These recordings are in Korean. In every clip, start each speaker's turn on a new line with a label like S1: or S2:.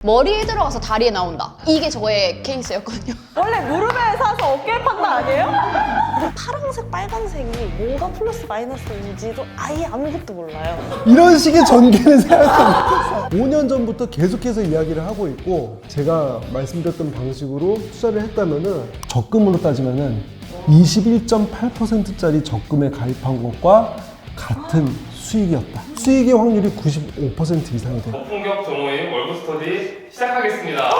S1: 머리에 들어가서 다리에 나온다. 이게 저의 케이스였거든요.
S2: 원래 무릎에 사서 어깨에 판다 아니에요? 파란색, 빨간색이 뭔가 플러스 마이너스인지도 아예 아무것도 몰라요.
S3: 이런 식의 전개는 생각도 못했어. 5년 전부터 계속해서 이야기를 하고 있고, 제가 말씀드렸던 방식으로 투자를 했다면은 적금으로 따지면은 21.8%짜리 적금에 가입한 것과 같은 수익이었다. 수익의 확률이 95% 이상이 돼.
S4: 고품격 동호인 월급 스터디 시작하겠습니다.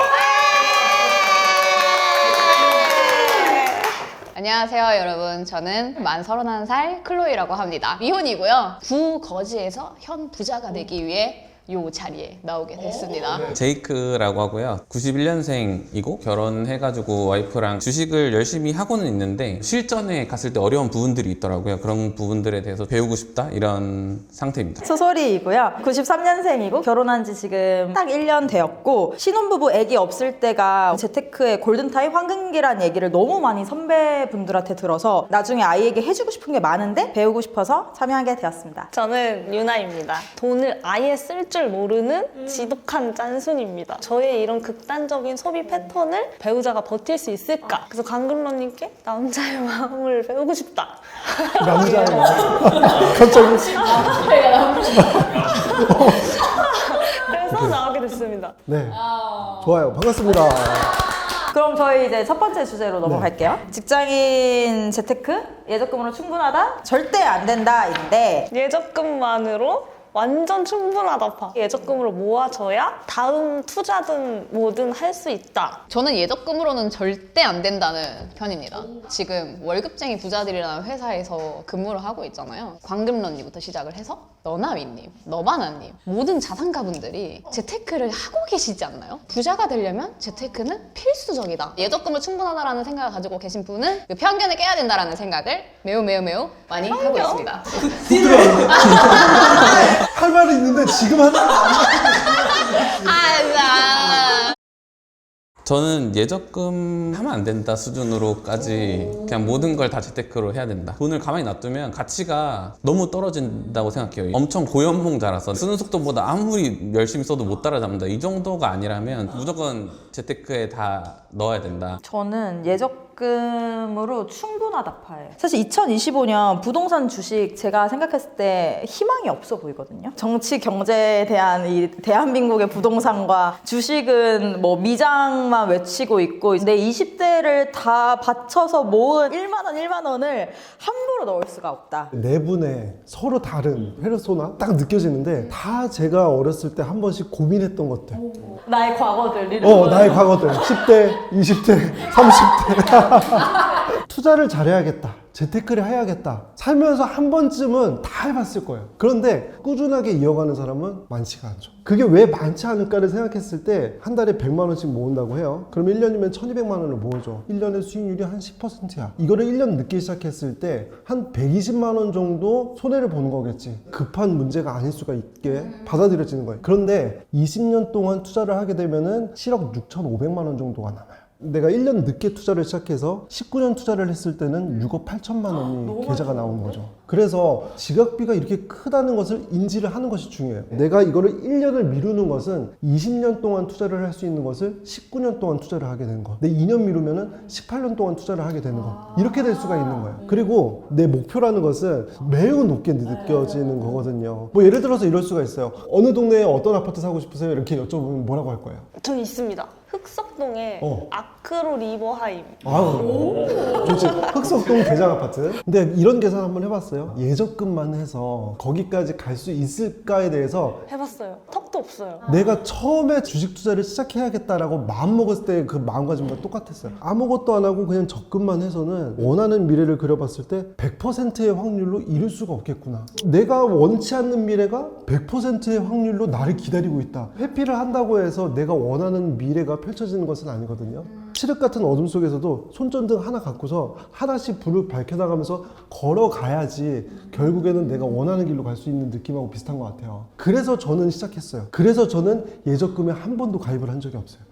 S1: 안녕하세요 여러분. 저는 만 31살 클로이라고 합니다. 미혼이고요. 구거지에서 현 부자가 되기 위해 요 자리에 나오게 됐습니다.
S5: 제이크라고 하고요. 91년생이고 결혼해가지고 와이프랑 주식을 열심히 하고는 있는데 실전에 갔을 때 어려운 부분들이 있더라고요. 그런 부분들에 대해서 배우고 싶다 이런 상태입니다.
S2: 소설이고요. 93년생이고 결혼한 지 지금 딱 1년 되었고, 신혼부부 애기 없을 때가 재테크의 골든타임, 황금기란 얘기를 너무 많이 선배분들한테 들어서 나중에 아이에게 해주고 싶은 게 많은데 배우고 싶어서 참여하게 되었습니다.
S6: 저는 유나입니다. 돈을 아예 쓸 줄 모르는 지독한 짠순입니다. 저의 이런 극단적인 소비 패턴을 배우자가 버틸 수 있을까? 그래서 강금러님께 남자의 마음을 배우고 싶다.
S3: 남자의 갑자기.
S6: 그래서 나오게 됐습니다.
S3: 네. 좋아요. 반갑습니다.
S2: 그럼 저희 이제 첫 번째 주제로 넘어갈게요. 직장인 재테크? 예적금으로 충분하다? 절대 안 된다인데,
S6: 예적금만으로 완전 충분하다. 예적금으로 모아줘야 다음 투자든 뭐든 할 수 있다.
S1: 저는 예적금으로는 절대 안 된다는 편입니다. 지금 월급쟁이 부자들이라는 회사에서 근무를 하고 있잖아요. 광금런님부터 시작을 해서 너나위님, 너바나님, 모든 자산가분들이 재테크를 하고 계시지 않나요? 부자가 되려면 재테크는 필수적이다. 예적금을 충분하다라는 생각을 가지고 계신 분은 그 편견을 깨야 된다라는 생각을 매우 많이 하고 있습니다.
S3: 할 말이 있는데 지금 하는 거
S5: 저는 예적금 하면 안 된다 수준으로까지 그냥 모든 걸 다 재테크로 해야 된다. 돈을 가만히 놔두면 가치가 너무 떨어진다고 생각해요. 엄청 고연봉자라서 쓰는 속도보다 아무리 열심히 써도 못 따라잡는다. 이 정도가 아니라면 무조건 재테크에 다 넣어야 된다.
S2: 저는 예적금으로 충분하다 파예요. 사실 2025년 부동산 주식 제가 생각했을 때 희망이 없어 보이거든요. 정치 경제에 대한 이 대한민국의 부동산과 주식은 뭐 미장만 외치고 있고, 내 20대를 다 바쳐서 모은 1만 원을 함부로 넣을 수가 없다.
S3: 네 분의 서로 다른 페르소나 딱 느껴지는데, 다 제가 어렸을 때 한 번씩 고민했던 것들.
S2: 나의 과거들.
S3: 나의 과거들. 10대, 20대, 30대. 투자를 잘해야겠다. 재테크를 해야겠다. 살면서 한 번쯤은 다 해봤을 거예요. 그런데 꾸준하게 이어가는 사람은 많지가 않죠. 그게 왜 많지 않을까를 생각했을 때, 한 달에 100만 원씩 모은다고 해요. 그럼 1년이면 1200만 원을 모으죠. 1년의 수익률이 한 10%야. 이거를 1년 늦게 시작했을 때 한 120만 원 정도 손해를 보는 거겠지. 급한 문제가 아닐 수가 있게 받아들여지는 거예요. 그런데 20년 동안 투자를 하게 되면은 7억 6,500만 원 정도가 남아요. 내가 1년 늦게 투자를 시작해서 19년 투자를 했을 때는 6억 8천만 원이 계좌가 나오는 거죠. 그래서 지각비가 이렇게 크다는 것을 인지를 하는 것이 중요해요. 내가 이거를 1년을 미루는 것은 20년 동안 투자를 할 수 있는 것을 19년 동안 투자를 하게 되는 거. 내 2년 미루면은 18년 동안 투자를 하게 되는 거. 이렇게 될 수가 있는 거예요. 그리고 내 목표라는 것은 매우 높게 느껴지는 거거든요. 뭐 예를 들어서 이럴 수가 있어요. 어느 동네에 어떤 아파트 사고 싶으세요? 이렇게 여쭤보면 뭐라고 할 거예요?
S6: 전 있습니다. 흑석동에
S3: 어.
S6: 아크로 리버하임.
S3: 아우, 좋지. 흑석동 대장 아파트. 근데 이런 계산 한번 해봤어요? 예적금만 해서 거기까지 갈 수 있을까에 대해서
S6: 해봤어요. 턱도 없어요.
S3: 내가 처음에 주식 투자를 시작해야겠다라고 마음먹었을 때 그 마음가짐과 똑같았어요. 아무것도 안 하고 그냥 적금만 해서는 원하는 미래를 그려봤을 때 100%의 확률로 이룰 수가 없겠구나. 내가 원치 않는 미래가 100%의 확률로 나를 기다리고 있다. 회피를 한다고 해서 내가 원하는 미래가 펼쳐지는 것은 아니거든요. 칠흑 같은 어둠 속에서도 손전등 하나 갖고서 하나씩 불을 밝혀나가면서 걸어가야지 결국에는 내가 원하는 길로 갈 수 있는 느낌하고 비슷한 것 같아요. 그래서 저는 시작했어요. 그래서 저는 예적금에 한 번도 가입을 한 적이 없어요.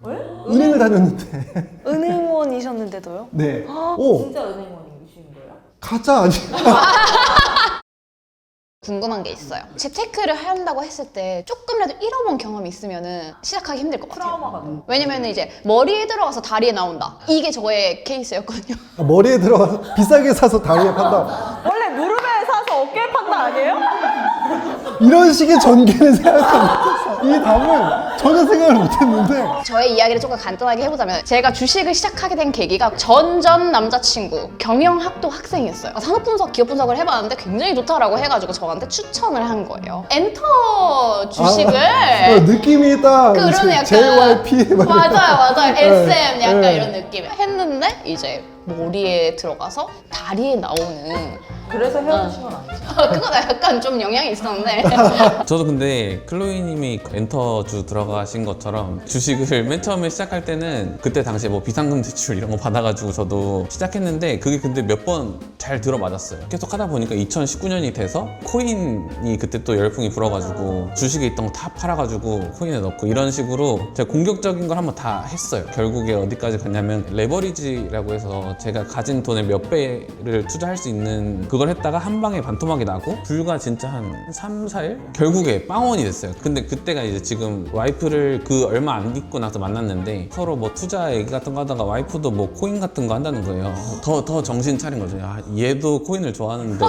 S3: 은행을 다녔는데.
S6: 은행원이셨는데도요?
S3: 네. 오,
S2: 진짜 은행원이신 거예요?
S3: 가짜 아니야.
S1: 궁금한 게 있어요. 재테크를 한다고 했을 때 조금이라도 잃어본 경험이 있으면은 시작하기 힘들 것 같아요.
S2: 트라우마가 돼.
S1: 왜냐면 이제 머리에 들어가서 다리에 나온다. 이게 저의 케이스였거든요.
S3: 머리에 들어가서 비싸게 사서 다리에 판다.
S2: 원래 무릎에 사서 어깨에 판다 아니에요?
S3: 이런 식의 전개는 생각을 못했어. 이 답은 전혀 생각을 못했는데.
S1: 저의 이야기를 조금 간단하게 해보자면 제가 주식을 시작하게 된 계기가 전 남자친구 경영학도 학생이었어요. 산업분석, 기업분석을 해봤는데 굉장히 좋다라고 해가지고 저한테 추천을 한 거예요. 엔터 주식을
S3: 느낌이 딱
S1: 그런 약간
S3: JYP 막
S1: 맞아요 SM 약간
S3: 네.
S1: 이런 느낌 했는데 이제 머리에 들어가서 다리에 나오는
S2: 그래서 헤어지신 건 아니죠?
S1: 그거 약간 좀 영향이 있었는데
S5: 저도 근데 클로이님이 엔터주 들어가신 것처럼 주식을 맨 처음에 시작할 때는 그때 당시에 뭐 비상금 대출 이런 거 받아가지고 저도 시작했는데 그게 근데 몇 번 잘 들어맞았어요. 계속 하다 보니까 2019년이 돼서 코인이 그때 또 열풍이 불어가지고 주식에 있던 거 다 팔아가지고 코인에 넣고 이런 식으로 제가 공격적인 걸 한번 다 했어요. 결국에 어디까지 갔냐면 레버리지라고 해서 제가 가진 돈의 몇 배를 투자할 수 있는 그걸 했다가 한 방에 반토막이 나고 불과 진짜 한 3, 4일? 결국에 빵원이 됐어요. 근데 그때가 이제 지금 와이프를 그 얼마 안 있고 나서 만났는데 서로 뭐 투자 얘기 같은 거 하다가 와이프도 뭐 코인 같은 거 한다는 거예요. 더 정신 차린 거죠. 야, 얘도 코인을 좋아하는데.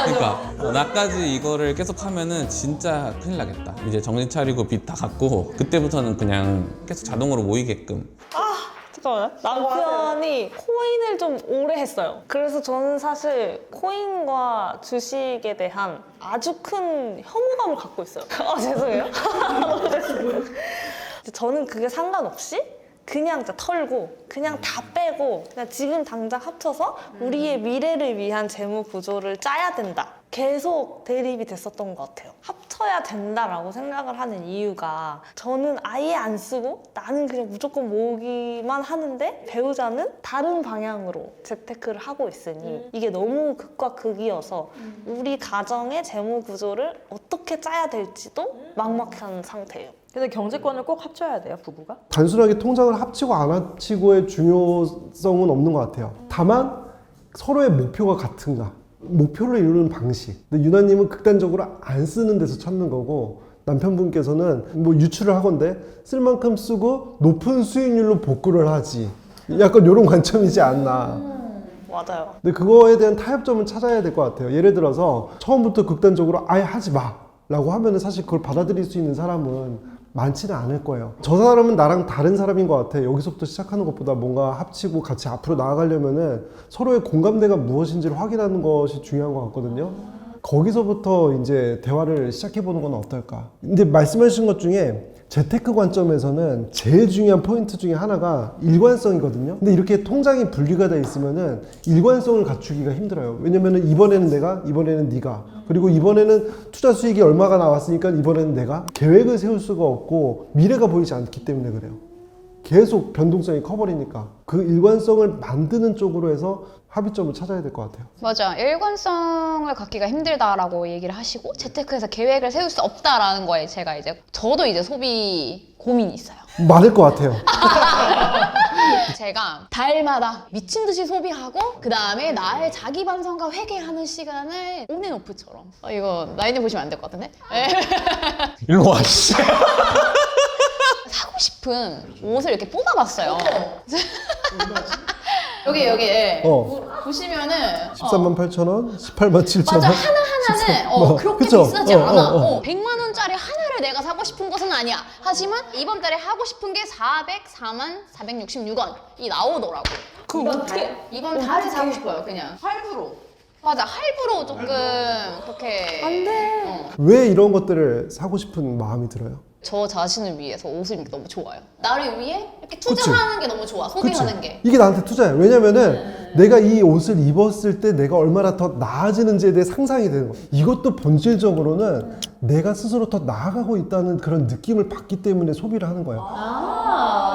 S5: 그러니까 나까지 이거를 계속 하면은 진짜 큰일 나겠다. 이제 정신 차리고 빚 다 갚고 그때부터는 그냥 계속 자동으로 모이게끔.
S6: 잠깐만요. 남편이 코인을 좀 오래 했어요. 그래서 저는 사실 코인과 주식에 대한 아주 큰 혐오감을 갖고 있어요. 죄송해요. 너무 죄송해요. 저는 그게 상관없이 그냥 진짜 털고 그냥 다 빼고 그냥 지금 당장 합쳐서 우리의 미래를 위한 재무 구조를 짜야 된다. 계속 대립이 됐었던 것 같아요. 합쳐야 된다라고 생각을 하는 이유가 저는 아예 안 쓰고 나는 그냥 무조건 모으기만 하는데 배우자는 다른 방향으로 재테크를 하고 있으니 이게 너무 극과 극이어서 우리 가정의 재무 구조를 어떻게 짜야 될지도 막막한 상태예요.
S2: 근데 경제권을 꼭 합쳐야 돼요, 부부가?
S3: 단순하게 통장을 합치고 안 합치고의 중요성은 없는 것 같아요. 다만 서로의 목표가 같은가, 목표를 이루는 방식. 근데 유나님은 극단적으로 안 쓰는 데서 찾는 거고 남편분께서는 뭐 유출을 하건대 쓸 만큼 쓰고 높은 수익률로 복구를 하지. 약간 이런 관점이지 않나.
S6: 맞아요.
S3: 근데 그거에 대한 타협점은 찾아야 될 것 같아요. 예를 들어서 처음부터 극단적으로 아예 하지 마 라고 하면은 사실 그걸 받아들일 수 있는 사람은 많지는 않을 거예요. 저 사람은 나랑 다른 사람인 것 같아. 여기서부터 시작하는 것보다 뭔가 합치고 같이 앞으로 나아가려면은 서로의 공감대가 무엇인지를 확인하는 것이 중요한 것 같거든요. 거기서부터 이제 대화를 시작해보는 건 어떨까. 근데 말씀하신 것 중에 재테크 관점에서는 제일 중요한 포인트 중에 하나가 일관성이거든요. 근데 이렇게 통장이 분리가 돼 있으면은 일관성을 갖추기가 힘들어요. 왜냐면은 이번에는 내가, 이번에는 네가, 그리고 이번에는 투자 수익이 얼마가 나왔으니까 이번에는 내가 계획을 세울 수가 없고 미래가 보이지 않기 때문에 그래요. 계속 변동성이 커버리니까 그 일관성을 만드는 쪽으로 해서 합의점을 찾아야 될 것 같아요.
S1: 맞아. 일관성을 갖기가 힘들다라고 얘기를 하시고 재테크에서 계획을 세울 수 없다라는 거에 저도 이제 소비 고민이 있어요.
S3: 많을 것 같아요.
S1: 제가 달마다 미친 듯이 소비하고 그 다음에 나의 자기 반성과 회개하는 시간을 온앤오프처럼. 이거 나이님 보시면 안 될 것 같은데?
S5: 일로 와, 씨.
S1: 사고 싶은 옷을 이렇게 뽑아봤어요. 여기 예. 보시면은
S3: 13만 8천 원, 18만 7천 원.
S1: 맞아, 하나하나는 그렇게
S3: 그쵸?
S1: 비싸지 않아. 100만
S3: 100만
S1: 원짜리 하나를 내가 사고 싶은 것은 아니야. 하지만 이번 달에 하고 싶은 게 404만 466원이 나오더라고.
S6: 그럼 어떻게?
S1: 이번 달에 사고 싶어요, 그냥. 할부로. 맞아, 할부로 조금 그렇게.
S6: 안 돼.
S3: 왜 이런 것들을 사고 싶은 마음이 들어요?
S1: 저 자신을 위해서 옷을 입는 게 너무 좋아요. 나를 위해 이렇게 투자하는 게 너무 좋아. 소비하는
S3: 그치?
S1: 게.
S3: 이게 나한테 투자야. 왜냐면은 내가 이 옷을 입었을 때 내가 얼마나 더 나아지는지에 대해 상상이 되는 거야. 이것도 본질적으로는 내가 스스로 더 나아가고 있다는 그런 느낌을 받기 때문에 소비를 하는 거예요.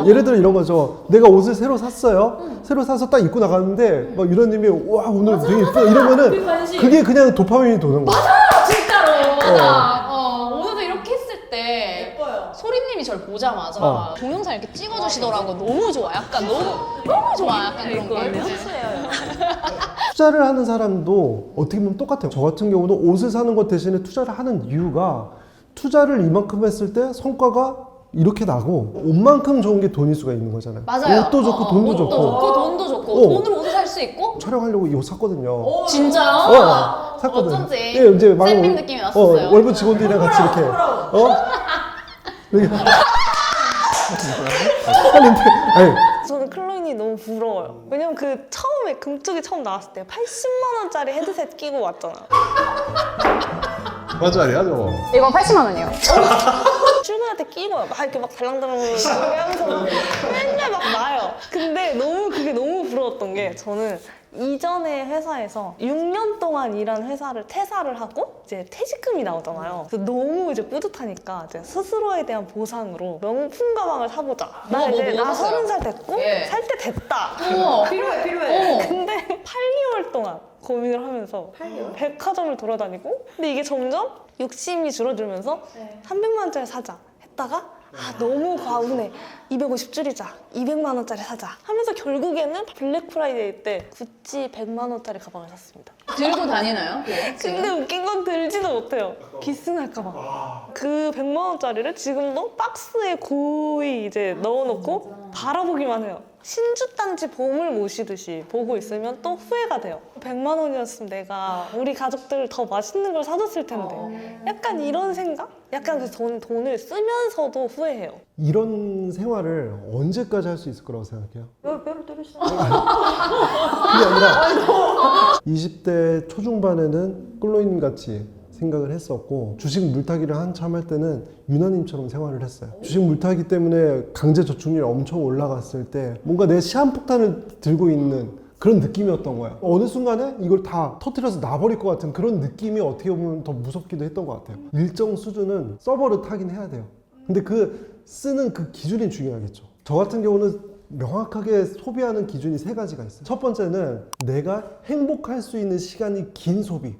S3: 예를 들어 이런 거죠. 내가 옷을 새로 샀어요. 새로 사서 딱 입고 나갔는데 막 유나님이 와 오늘 되게 예쁘다 이러면은 그게 그냥 도파민이 도는 거야.
S1: 진짜로. 오늘도 이렇게 했을 때. 예뻐요. 소리님이 저를 보자마자
S3: 어.
S1: 동영상 이렇게 찍어주시더라고. 너무 좋아. 약간 너무 좋아. 약간 그런 거.
S3: 투자를 하는 사람도 어떻게 보면 똑같아요. 저 같은 경우도 옷을 사는 것 대신에 투자를 하는 이유가 투자를 이만큼 했을 때 성과가 이렇게 나고 옷만큼 좋은 게 돈일 수가 있는 거잖아요.
S1: 맞아요.
S3: 옷도 좋고 돈도
S1: 옷도
S3: 좋고.
S1: 돈도 좋고
S3: 어.
S1: 돈으로 옷을 살 수 있고.
S3: 촬영하려고 이 옷 샀거든요.
S1: 진짜요?
S3: 샀거든.
S1: 어쩐지.
S3: 예, 이제 막
S1: 셀핑 느낌이 났었어요.
S3: 월급 직원들이랑 같이 이렇게 이렇게 아니,
S6: 저는 클로인이 너무 부러워요. 왜냐면 그 처음에 금쪽이 처음 나왔을 때 80만 원짜리 헤드셋 끼고 왔잖아.
S3: 맞아요, 저거.
S1: 이건 80만 원이에요.
S6: 출근할 때 끼고 막 이렇게 막 달랑달랑 하면서 맨날 막 나요. 근데 너무 그게 너무 부러웠던 게 저는 이전에 회사에서 6년 동안 일한 회사를 퇴사를 하고 이제 퇴직금이 나오잖아요. 그래서 너무 이제 뿌듯하니까 이제 스스로에 대한 보상으로 명품 가방을 사보자. 나 이제 나
S1: 샀어요?
S6: 30살 됐고
S1: 예.
S6: 살 때 됐다.
S2: 필요해.
S6: 근데 8개월 동안 고민을 하면서 백화점을 돌아다니고 근데 이게 점점 욕심이 줄어들면서 300만 원짜리 사자 했다가 너무 과분해 250 줄이자 200만 원짜리 사자 하면서 결국에는 블랙 프라이데이 때 구찌 100만 원짜리 가방을 샀습니다.
S1: 들고 다니나요?
S6: 근데 웃긴 건 들지도 못해요. 기스날까 봐. 그 100만 원짜리를 지금도 박스에 고이 이제 넣어놓고 바라보기만 해요. 신주단지 봄을 모시듯이 보고 있으면 또 후회가 돼요. 100만 원이었으면 내가 우리 가족들 더 맛있는 걸 사줬을 텐데. 약간 이런 생각? 약간 그 돈을 쓰면서도 후회해요.
S3: 이런 생활을 언제까지 할 수 있을 거라고 생각해요?
S2: 뼈를 때리시나?
S3: 그게 아니라 20대 초중반에는 클로인 같이 생각을 했었고 주식 물타기를 한참 할 때는 유나님처럼 생활을 했어요. 주식 물타기 때문에 강제 저축률이 엄청 올라갔을 때 뭔가 내 시한폭탄을 들고 있는 그런 느낌이었던 거야. 어느 순간에 이걸 다 터뜨려서 놔버릴 것 같은 그런 느낌이 어떻게 보면 더 무섭기도 했던 것 같아요. 일정 수준은 서버를 타긴 해야 돼요. 근데 그 쓰는 그 기준이 중요하겠죠. 저 같은 경우는 명확하게 소비하는 기준이 3가지가 있어요. 첫 번째는 내가 행복할 수 있는 시간이 긴 소비.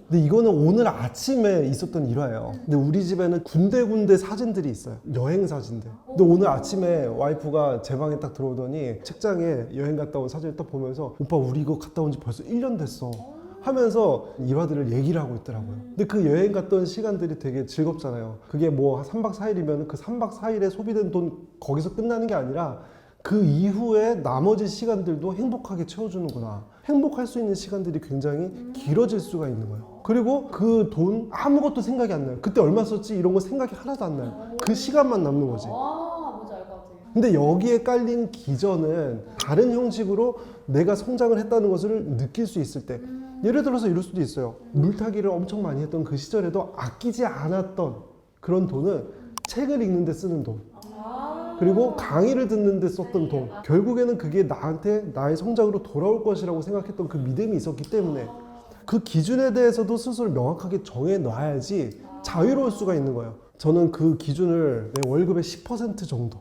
S3: 근데 이거는 오늘 아침에 있었던 일화예요. 근데 우리 집에는 군데군데 사진들이 있어요. 여행 사진들. 근데 오늘 아침에 와이프가 제 방에 딱 들어오더니 책장에 여행 갔다 온 사진을 딱 보면서 오빠 우리 이거 갔다 온 지 벌써 1년 됐어 하면서 일화들을 얘기를 하고 있더라고요. 근데 그 여행 갔던 시간들이 되게 즐겁잖아요. 그게 뭐 3박 4일이면 그 3박 4일에 소비된 돈 거기서 끝나는 게 아니라 그 이후에 나머지 시간들도 행복하게 채워주는구나. 행복할 수 있는 시간들이 굉장히 길어질 수가 있는 거예요. 그리고 그 돈 아무것도 생각이 안 나요. 그때 얼마 썼지 이런 거 생각이 하나도 안 나요. 그 시간만 남는 거지. 근데 여기에 깔린 기전은 다른 형식으로 내가 성장을 했다는 것을 느낄 수 있을 때 예를 들어서 이럴 수도 있어요. 물타기를 엄청 많이 했던 그 시절에도 아끼지 않았던 그런 돈은 책을 읽는 데 쓰는 돈 그리고 강의를 듣는 데 썼던 돈 결국에는 그게 나한테 나의 성장으로 돌아올 것이라고 생각했던 그 믿음이 있었기 때문에 그 기준에 대해서도 스스로 명확하게 정해놔야지 자유로울 수가 있는 거예요. 저는 그 기준을 내 월급의 10% 정도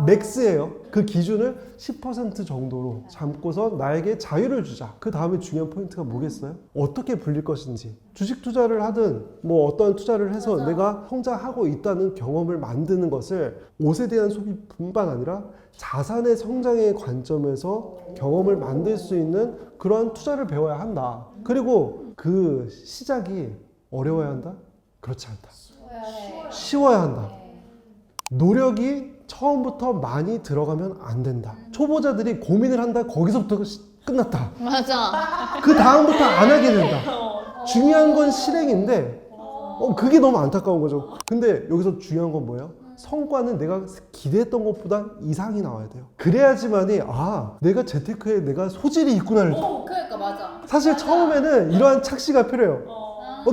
S3: 맥스예요. 그 기준을 10% 정도로 잡고서 나에게 자유를 주자. 그 다음에 중요한 포인트가 뭐겠어요? 어떻게 불릴 것인지. 주식 투자를 하든 뭐 어떤 투자를 해서 내가 성장하고 있다는 경험을 만드는 것을 옷에 대한 소비뿐만 아니라 자산의 성장의 관점에서 경험을 만들 수 있는 그러한 투자를 배워야 한다. 그리고 그 시작이 어려워야 한다? 그렇지 않다. 쉬워야 한다. 노력이 처음부터 많이 들어가면 안 된다. 초보자들이 고민을 한다. 거기서부터 끝났다.
S1: 맞아.
S3: 그 다음부터 안 하게 된다. 중요한 건 실행인데 그게 너무 안타까운 거죠. 근데 여기서 중요한 건 뭐예요? 성과는 내가 기대했던 것보다 이상이 나와야 돼요. 그래야지만이 내가 재테크에 내가 소질이 있구나를
S1: 그러니까 맞아.
S3: 사실 처음에는 이러한 착시가 필요해요.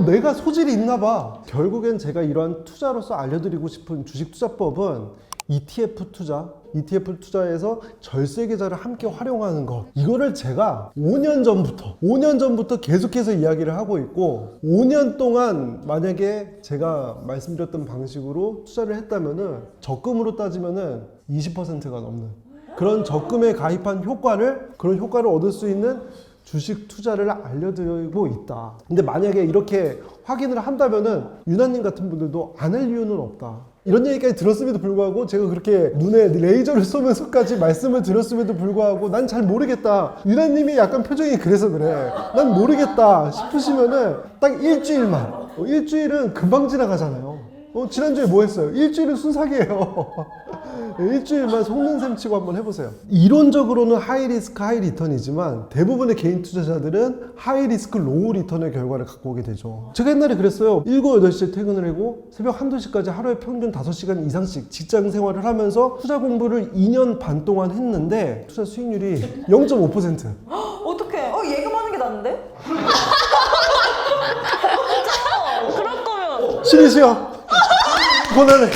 S3: 내가 소질이 있나 봐. 결국엔 제가 이러한 투자로서 알려드리고 싶은 주식 투자법은 ETF 투자에서 절세 계좌를 함께 활용하는 것. 이거를 제가 5년 전부터 계속해서 이야기를 하고 있고 5년 동안 만약에 제가 말씀드렸던 방식으로 투자를 했다면은 적금으로 따지면은 20%가 넘는 그런 적금에 가입한 그런 효과를 얻을 수 있는 주식 투자를 알려드리고 있다. 근데 만약에 이렇게 확인을 한다면은 유나님 같은 분들도 안 할 이유는 없다. 이런 얘기까지 들었음에도 불구하고 제가 그렇게 눈에 레이저를 쏘면서까지 말씀을 드렸음에도 불구하고 난 잘 모르겠다. 유나님이 약간 표정이 그래서 그래. 난 모르겠다 싶으시면은 딱 일주일만. 일주일은 금방 지나가잖아요. 지난주에 뭐 했어요? 일주일은 순삭이에요. 일주일만 속는 셈 치고 한번 해보세요. 이론적으로는 하이 리스크 하이 리턴이지만 대부분의 개인 투자자들은 하이 리스크 로우 리턴의 결과를 갖고 오게 되죠. 제가 옛날에 그랬어요. 7, 8시에 퇴근을 하고 새벽 1, 2시까지 하루에 평균 5시간 이상씩 직장 생활을 하면서 투자 공부를 2년 반 동안 했는데 투자 수익률이 0.5%.
S2: 어떡해. 예금하는 게 낫는데?
S6: 그럴 거면
S3: 싫으시오. 고난해.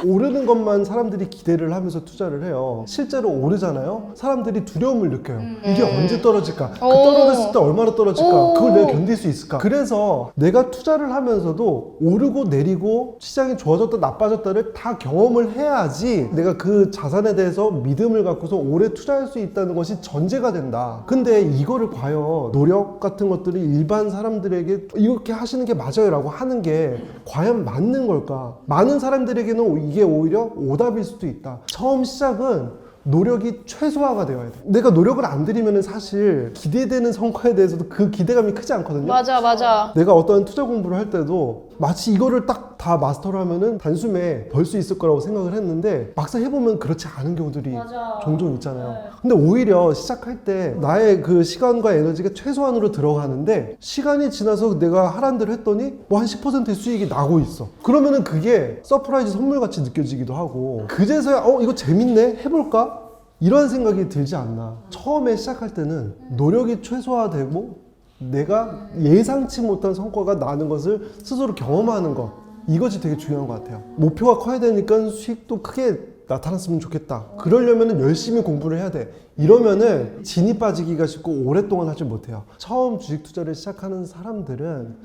S3: 오르는 것만 사람들이 기대를 하면서 투자를 해요. 실제로 오르잖아요. 사람들이 두려움을 느껴요. 이게 언제 떨어질까? 그 떨어졌을 때 얼마나 떨어질까? 그걸 내가 견딜 수 있을까? 그래서 내가 투자를 하면서도 오르고 내리고 시장이 좋아졌다 나빠졌다를 다 경험을 해야지 내가 그 자산에 대해서 믿음을 갖고서 오래 투자할 수 있다는 것이 전제가 된다. 근데 이거를 과연 노력 같은 것들이 일반 사람들에게 이렇게 하시는 게 맞아요 라고 하는 게 과연 맞는 걸까? 많은 사람들에게는 이게 오히려 오답일 수도 있다. 처음 시작은 노력이 최소화가 되어야 돼. 내가 노력을 안 들이면 사실 기대되는 성과에 대해서도 그 기대감이 크지 않거든요.
S1: 맞아.
S3: 내가 어떤 투자 공부를 할 때도 마치 이거를 딱 다 마스터를 하면은 단숨에 벌 수 있을 거라고 생각을 했는데 막상 해보면 그렇지 않은 경우들이 종종 있잖아요. 근데 오히려 시작할 때 나의 그 시간과 에너지가 최소한으로 들어가는데 시간이 지나서 내가 하란 대로 했더니 뭐 한 10%의 수익이 나고 있어. 그러면은 그게 서프라이즈 선물같이 느껴지기도 하고 그제서야 이거 재밌네? 해볼까? 이런 생각이 들지 않나. 처음에 시작할 때는 노력이 최소화되고 내가 예상치 못한 성과가 나는 것을 스스로 경험하는 것, 이것이 되게 중요한 것 같아요. 목표가 커야 되니까 수익도 크게 나타났으면 좋겠다. 그러려면 열심히 공부를 해야 돼. 이러면은 진이 빠지기가 쉽고 오랫동안 하지 못해요. 처음 주식 투자를 시작하는 사람들은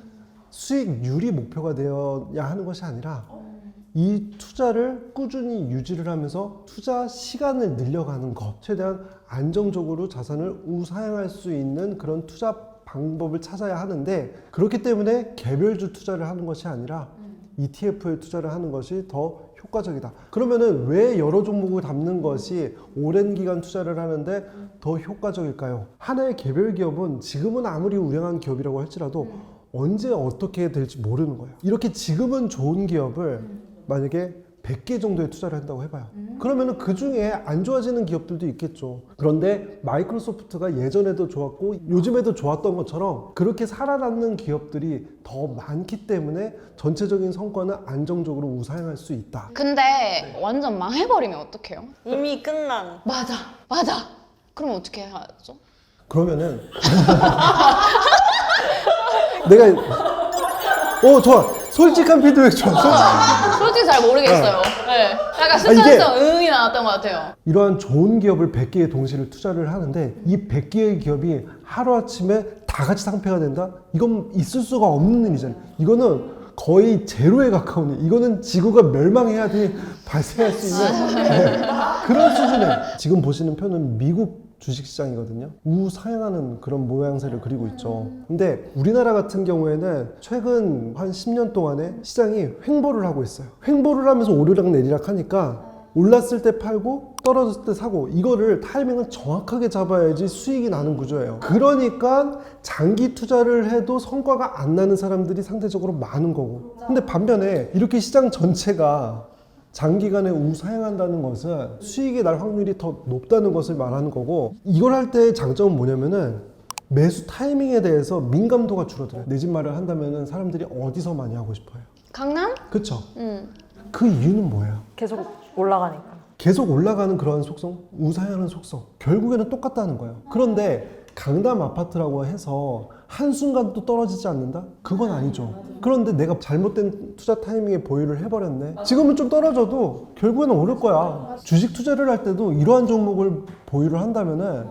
S3: 수익률이 목표가 되어야 하는 것이 아니라 이 투자를 꾸준히 유지를 하면서 투자 시간을 늘려가는 것, 최대한 안정적으로 자산을 우사행할 수 있는 그런 투자 방법을 찾아야 하는데, 그렇기 때문에 개별주 투자를 하는 것이 아니라 ETF에 투자를 하는 것이 더 효과적이다. 그러면은 왜 여러 종목을 담는 것이 오랜 기간 투자를 하는데 더 효과적일까요? 하나의 개별 기업은 지금은 아무리 우량한 기업이라고 할지라도 언제 어떻게 될지 모르는 거예요. 이렇게 지금은 좋은 기업을 만약에 100개 정도의 투자를 한다고 해봐요. 그러면은 그 중에 안 좋아지는 기업들도 있겠죠. 그런데 마이크로소프트가 예전에도 좋았고 요즘에도 좋았던 것처럼 그렇게 살아남는 기업들이 더 많기 때문에 전체적인 성과는 안정적으로 우사행할 수 있다.
S1: 근데 완전 망해버리면 어떡해요?
S6: 이미 끝난.
S1: 맞아. 그럼 어떻게 해야죠?
S3: 그러면은 내가 좋아. 솔직한 피드백 좋아.
S1: 솔직히 잘 모르겠어요. 네. 약간 숫자에서 응이 나왔던 것 같아요.
S3: 이러한 좋은 기업을 100개의 동시에 투자를 하는데 이 100개의 기업이 하루아침에 다 같이 상폐가 된다? 이건 있을 수가 없는 일이잖아요. 이거는 거의 제로에 가까운 일. 이거는 지구가 멸망해야 발생할 수 있는 그런 수준에 지금 보시는 편은 미국 주식시장이거든요. 우상향하는 그런 모양새를 그리고 있죠. 근데 우리나라 같은 경우에는 최근 한 10년 동안에 시장이 횡보를 하고 있어요. 횡보를 하면서 오르락 내리락 하니까 올랐을 때 팔고 떨어졌을 때 사고, 이거를 타이밍을 정확하게 잡아야지 수익이 나는 구조예요. 그러니까 장기 투자를 해도 성과가 안 나는 사람들이 상대적으로 많은 거고, 근데 반면에 이렇게 시장 전체가 장기간에 우상향한다는 것은 수익이 날 확률이 더 높다는 것을 말하는 거고, 이걸 할 때의 장점은 뭐냐면은 매수 타이밍에 대해서 민감도가 줄어들어요. 내 집 마련 한다면은 사람들이 어디서 많이 하고 싶어요?
S1: 강남?
S3: 그쵸? 그 이유는 뭐예요?
S2: 계속 올라가니까.
S3: 계속 올라가는 그러한 속성, 우상향하는 속성, 결국에는 똑같다는 거예요. 그런데 강남 아파트라고 해서 한순간 또 떨어지지 않는다? 그건 아니죠. 그런데 내가 잘못된 투자 타이밍에 보유를 해버렸네. 지금은 좀 떨어져도 결국에는 오를 거야. 주식 투자를 할 때도 이러한 종목을 보유를 한다면은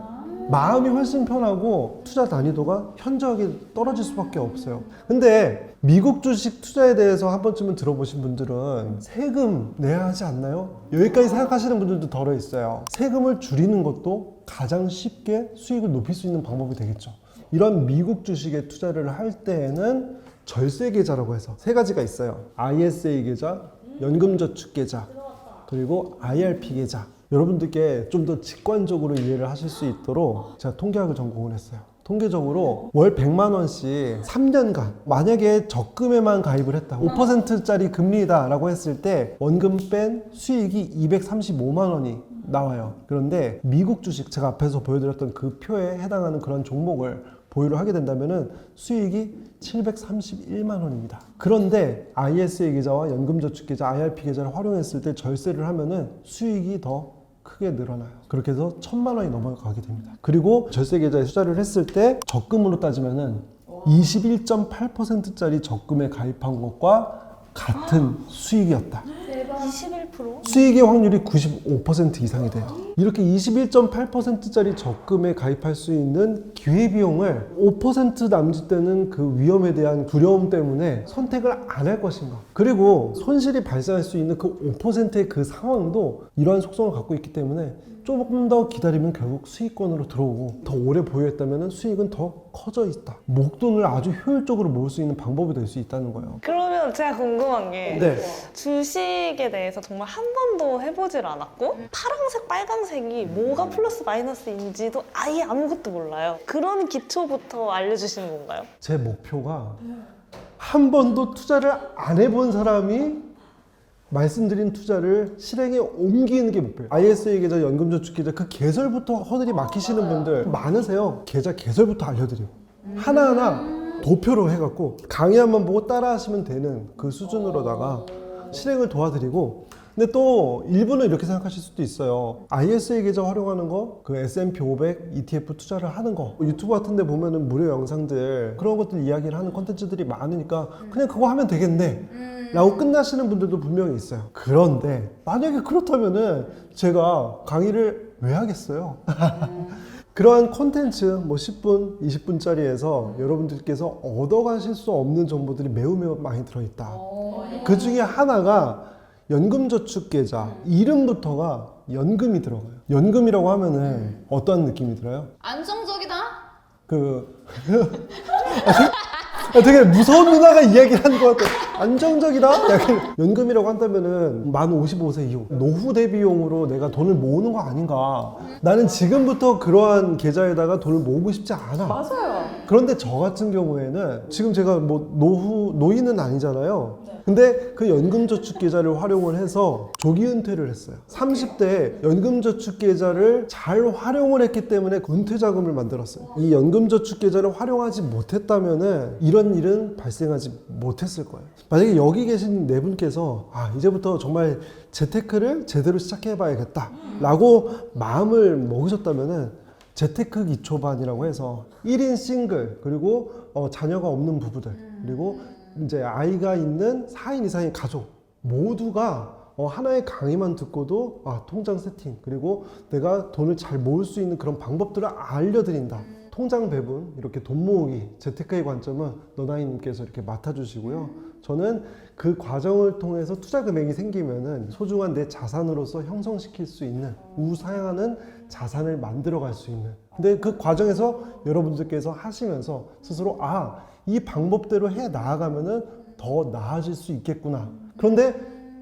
S3: 마음이 훨씬 편하고 투자 난이도가 현저하게 떨어질 수밖에 없어요. 근데 미국 주식 투자에 대해서 한 번쯤은 들어보신 분들은 세금 내야 하지 않나요? 여기까지 생각하시는 분들도 덜어 있어요. 세금을 줄이는 것도 가장 쉽게 수익을 높일 수 있는 방법이 되겠죠. 이런 미국 주식에 투자를 할 때에는 절세 계좌라고 해서 세 가지가 있어요. ISA 계좌, 연금저축 계좌, 그리고 IRP 계좌. 여러분들께 좀 더 직관적으로 이해를 하실 수 있도록 제가 통계학을 전공을 했어요. 통계적으로 월 100만 원씩 3년간 만약에 적금에만 가입을 했다. 5%짜리 금리다 라고 했을 때 원금 뺀 수익이 235만 원이 나와요. 그런데 미국 주식, 제가 앞에서 보여드렸던 그 표에 해당하는 그런 종목을 보유를 하게 된다면 수익이 731만 원입니다. 그런데 ISA 계좌와 연금저축 계좌, IRP 계좌를 활용했을 때 절세를 하면은 수익이 더 크게 늘어나요. 그렇게 해서 1,000만 원이 넘어가게 됩니다. 그리고 절세 계좌에 투자를 했을 때 적금으로 따지면은 21.8%짜리 적금에 가입한 것과 같은 수익이었다.
S6: 21%?
S3: 수익의 확률이 95% 이상이 돼요. 이렇게 21.8%짜리 적금에 가입할 수 있는 기회비용을 5% 남짓되는 그 위험에 대한 두려움 때문에 선택을 안 할 것인가. 그리고 손실이 발생할 수 있는 그 5%의 그 상황도 이러한 속성을 갖고 있기 때문에 조금 더 기다리면 결국 수익권으로 들어오고 더 오래 보유했다면 수익은 더 커져 있다. 목돈을 아주 효율적으로 모을 수 있는 방법이 될 수 있다는 거예요.
S6: 그러면 제가 궁금한 게
S3: 네.
S6: 주식에 대해서 정말 한 번도 해보질 않았고 파란색, 빨간색이 뭐가 플러스 마이너스인지도 아예 아무것도 몰라요. 그런 기초부터 알려주시는 건가요?
S3: 제 목표가 한 번도 투자를 안 해본 사람이 말씀드린 투자를 실행에 옮기는 게 목표예요. ISA 계좌, 연금저축 계좌 그 개설부터 허들이 막히시는 분들 많으세요. 계좌 개설부터 알려드리고 하나하나 도표로 해갖고 강의 한번 보고 따라 하시면 되는 그 수준으로다가 실행을 도와드리고, 근데 또 일부는 이렇게 생각하실 수도 있어요. ISA 계좌 활용하는 거, 그 S&P 500 ETF 투자를 하는 거, 유튜브 같은 데 보면은 무료 영상들 그런 것들 이야기를 하는 콘텐츠들이 많으니까 그냥 그거 하면 되겠네 라고 끝나시는 분들도 분명히 있어요. 그런데 만약에 그렇다면은 제가 강의를 왜 하겠어요? 그러한 콘텐츠 뭐 10분, 20분짜리에서 여러분들께서 얻어가실 수 없는 정보들이 매우 많이 들어있다. 그 중에 하나가 연금저축계좌, 이름부터가 연금이 들어가요. 연금이라고 하면은 어떤 느낌이 들어요?
S1: 안정적이다.
S3: 되게 무서운 누나가 이야기를 하는 것 같아. 안정적이다? 약간 연금이라고 한다면은 만 55세 이후 노후 대비용으로 내가 돈을 모으는 거 아닌가. 나는 지금부터 그러한 계좌에다가 돈을 모으고 싶지 않아.
S2: 맞아요.
S3: 그런데 저 같은 경우에는 지금 제가 뭐 노인은 아니잖아요. 근데 그 연금저축 계좌를 활용을 해서 조기 은퇴를 했어요. 30대에 연금저축 계좌를 잘 활용을 했기 때문에 은퇴 자금을 만들었어요. 이 연금저축 계좌를 활용하지 못했다면은 이런 일은 발생하지 못했을 거예요. 만약에 여기 계신 네 분께서 이제부터 정말 재테크를 제대로 시작해 봐야겠다 라고 마음을 먹으셨다면은 재테크 기초반이라고 해서 1인 싱글, 그리고 자녀가 없는 부부들, 그리고 이제 아이가 있는 4인 이상의 가족 모두가 하나의 강의만 듣고도 통장 세팅, 그리고 내가 돈을 잘 모을 수 있는 그런 방법들을 알려드린다. 통장 배분, 이렇게 돈 모으기, 재테크의 관점은 너나이님께서 이렇게 맡아주시고요. 저는 그 과정을 통해서 투자 금액이 생기면은 소중한 내 자산으로서 형성시킬 수 있는, 우사양하는 자산을 만들어 갈 수 있는. 근데 그 과정에서 여러분들께서 하시면서 스스로 이 방법대로 해 나아가면은 더 나아질 수 있겠구나. 그런데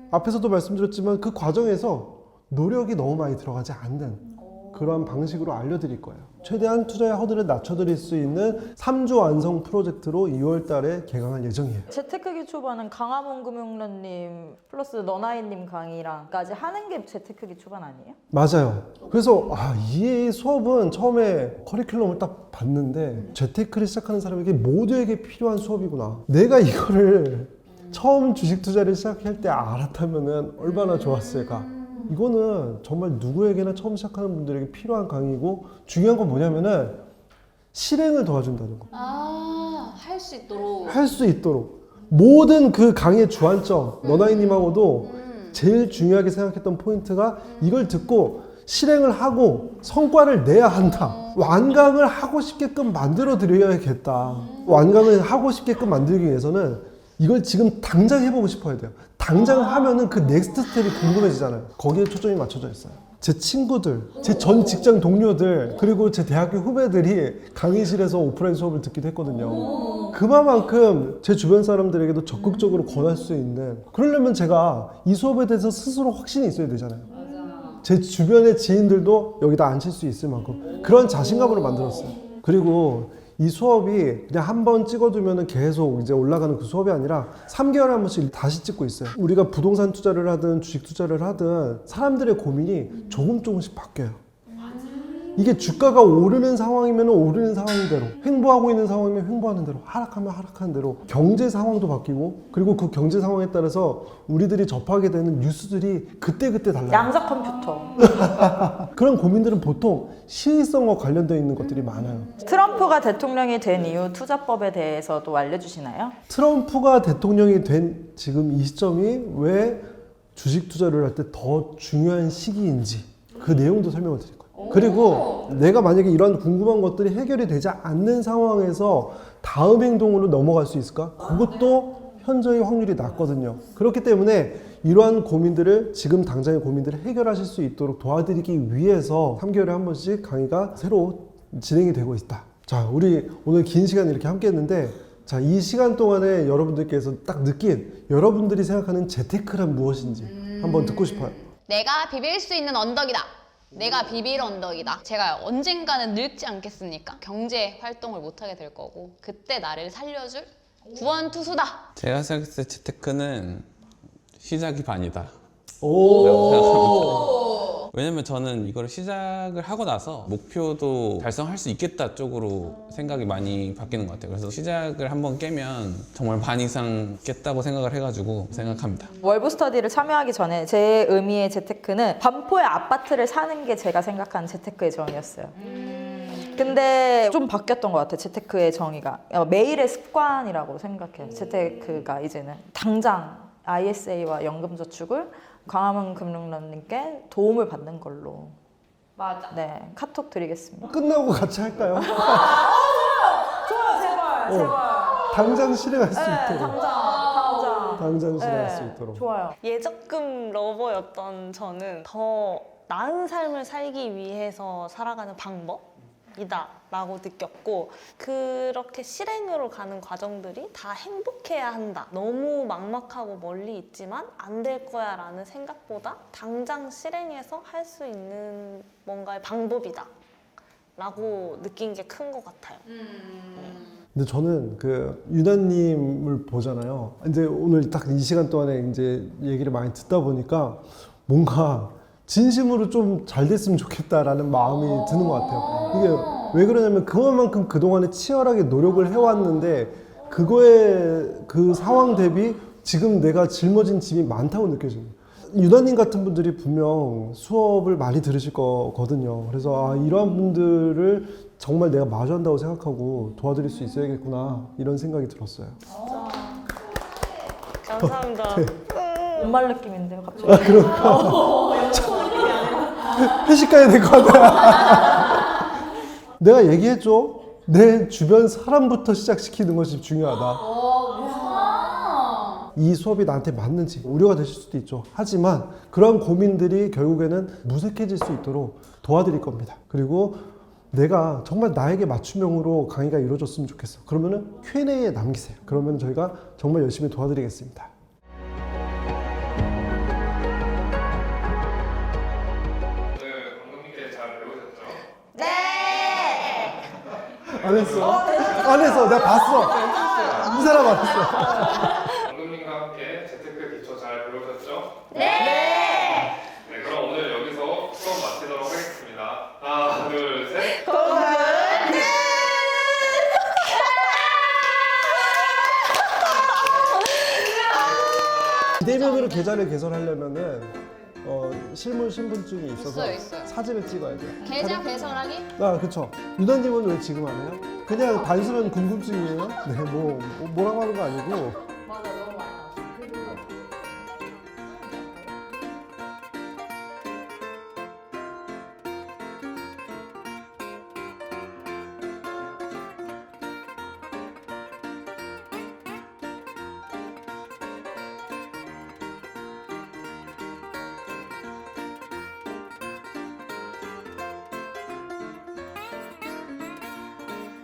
S3: 앞에서도 말씀드렸지만 그 과정에서 노력이 너무 많이 들어가지 않는 그러한 방식으로 알려드릴 거예요. 최대한 투자의 허들을 낮춰드릴 수 있는 3주 완성 프로젝트로 2월 달에 개강할 예정이에요.
S2: 재테크 기초반은 강화문 금융론님 플러스 너나이님 강의랑까지 하는 게 재테크 기초반 아니에요?
S3: 맞아요. 그래서 이 수업은 처음에 커리큘럼을 딱 봤는데 재테크를 시작하는 사람에게 모두에게 필요한 수업이구나. 내가 이거를 처음 주식 투자를 시작할 때 알았다면 얼마나 좋았을까. 이거는 정말 누구에게나 처음 시작하는 분들에게 필요한 강의고, 중요한 건 뭐냐면은 실행을 도와준다는 거.
S1: 할 수 있도록.
S3: 할 수 있도록. 모든 그 강의의 주안점, 너나이님하고도 제일 중요하게 생각했던 포인트가 이걸 듣고 실행을 하고 성과를 내야 한다. 완강을 하고 싶게끔 만들어 드려야겠다. 완강을 하고 싶게끔 만들기 위해서는 이걸 지금 당장 해보고 싶어야 돼요. 당장 하면은 그 넥스트 스텝이 궁금해지잖아요. 거기에 초점이 맞춰져 있어요. 제 친구들, 제 전 직장 동료들, 그리고 제 대학교 후배들이 강의실에서 오프라인 수업을 듣기도 했거든요. 그만큼 제 주변 사람들에게도 적극적으로 권할 수 있는, 그러려면 제가 이 수업에 대해서 스스로 확신이 있어야 되잖아요. 제 주변의 지인들도 여기다 앉힐 수 있을 만큼 그런 자신감으로 만들었어요. 그리고 이 수업이 그냥 한 번 찍어두면 계속 이제 올라가는 그 수업이 아니라 3개월에 한 번씩 다시 찍고 있어요. 우리가 부동산 투자를 하든 주식 투자를 하든 사람들의 고민이 조금씩 바뀌어요. 이게 주가가 오르는 상황이면 오르는 상황인 대로, 횡보하고 있는 상황이면 횡보하는 대로, 하락하면 하락하는 대로 경제 상황도 바뀌고, 그리고 그 경제 상황에 따라서 우리들이 접하게 되는 뉴스들이 그때그때 달라요.
S2: 양자 컴퓨터.
S3: 그런 고민들은 보통 시의성과 관련되어 있는 것들이 많아요.
S2: 트럼프가 대통령이 된 이후 투자법에 대해서도 알려주시나요?
S3: 트럼프가 대통령이 된 지금 이 시점이 왜 주식 투자를 할 때 더 중요한 시기인지 그 내용도 설명을 드릴 거예요. 그리고 내가 만약에 이런 궁금한 것들이 해결이 되지 않는 상황에서 다음 행동으로 넘어갈 수 있을까? 그것도 현저히 확률이 낮거든요. 그렇기 때문에 이러한 고민들을, 지금 당장의 고민들을 해결하실 수 있도록 도와드리기 위해서 3개월에 한 번씩 강의가 새로 진행이 되고 있다. 자, 우리 오늘 긴 시간 이렇게 함께 했는데, 자, 이 시간 동안에 여러분들께서 딱 느낀, 여러분들이 생각하는 재테크란 무엇인지 한번 듣고 싶어요.
S1: 내가 비빌 수 있는 언덕이다. 내가 비빌 언덕이다. 제가 언젠가는 늙지 않겠습니까? 경제 활동을 못하게 될 거고, 그때 나를 살려줄 구원투수다.
S5: 제가 생각했을 때 재테크는 시작이 반이다. 왜냐면 저는 이걸 시작을 하고 나서 목표도 달성할 수 있겠다 쪽으로 생각이 많이 바뀌는 것 같아요. 그래서 시작을 한번 깨면 정말 반 이상 깼다고 생각을 해가지고 생각합니다.
S2: 월브 스터디를 참여하기 전에 제 의미의 재테크는 반포의 아파트를 사는 게 제가 생각하는 재테크의 정의였어요. 근데 좀 바뀌었던 것 같아요. 재테크의 정의가 매일의 습관이라고 생각해요. 재테크가 이제는 당장 ISA와 연금저축을 광화문 금융런님께 도움을 받는 걸로.
S1: 맞아.
S2: 네, 카톡 드리겠습니다.
S3: 끝나고 같이 할까요?
S2: 좋아요, 제발.
S3: 당장 실행할 수 있도록.
S2: 당장
S3: 실행할 수 있도록.
S2: 좋아요.
S6: 예적금 러버였던 저는 더 나은 삶을 살기 위해서 살아가는 방법이다 라고 느꼈고, 그렇게 실행으로 가는 과정들이 다 행복해야 한다, 너무 막막하고 멀리 있지만 안 될 거야 라는 생각보다 당장 실행해서 할 수 있는 뭔가의 방법이다 라고 느낀 게 큰 것 같아요.
S3: 근데 저는 그 유나님을 보잖아요. 이제 오늘 딱 이 시간 동안에 이제 얘기를 많이 듣다 보니까 뭔가 진심으로 좀 잘 됐으면 좋겠다라는 마음이 드는 것 같아요. 이게 왜 그러냐면 그만큼 그동안에 치열하게 노력을 해왔는데 그거에 그 상황 대비 지금 내가 짊어진 짐이 많다고 느껴집니다. 유나님 같은 분들이 분명 수업을 많이 들으실 거거든요. 그래서 이러한 분들을 정말 내가 마주한다고 생각하고 도와드릴 수 있어야겠구나, 이런 생각이 들었어요.
S6: 감사합니다.
S2: 연말 느낌인데요, 갑자기.
S3: 회식 가야 될 것 같아요. 내가 얘기했죠. 내 주변 사람부터 시작시키는 것이 중요하다. 이 수업이 나한테 맞는지 우려가 되실 수도 있죠. 하지만 그런 고민들이 결국에는 무색해질 수 있도록 도와드릴 겁니다. 그리고 내가 정말 나에게 맞춤형으로 강의가 이루어졌으면 좋겠어. 그러면은 Q&A에 남기세요. 그러면 저희가 정말 열심히 도와드리겠습니다.
S4: 오늘 감독님께 잘 배우셨죠?
S3: 안 했어. 내가 봤어. 이 사람 안 했어.
S4: 감독님과 함께 재테크 기초 잘 배우셨죠? 네, 그럼 오늘 여기서 수업 마치도록 하겠습니다. 하나, 둘, 셋.
S3: 비대면으로 계좌를 개설하려면은 실물 신분증이 있어서
S1: 있어요.
S3: 사진을 찍어야 돼요.
S1: 계좌 개설하기?
S3: 그쵸. 유나님은 왜 지금 안 해요? 그냥 단순한 궁금증이에요? 네, 뭐라고 하는 거 아니고.
S1: 맞아.